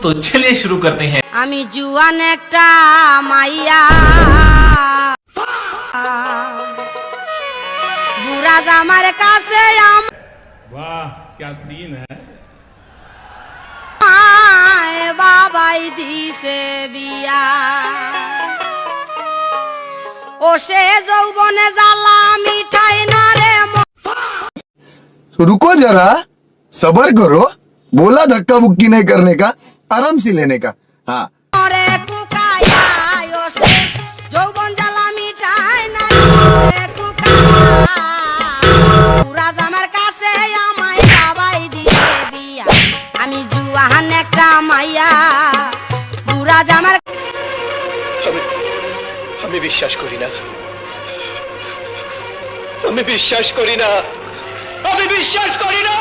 तो चलिए शुरू करते हैं। আমি জুয়ান একটা মাইয়া বুড়া জামার কাছে वाह क्या सीन है। আমায় বাবাই দিছে বিয়া ও সে যৌবনে জ্বালা মিঠাই না রে रुको जरा सबर करो, बोला धक्का बुक्की नहीं करने का, आराम से लेने का। हाँ মরে কুকায়া ও সে যৌবন জ্বালা মিঠাই না রে কুকায়া বুড়া জামার কাছে আমায় বাবাই দিছে বিয়া আমি জুয়ান একটা মাইয়া বুড়া জামার আমি বিশ্বাস করি না, আমি বিশ্বাস করি না, আমি বিশ্বাস করি না।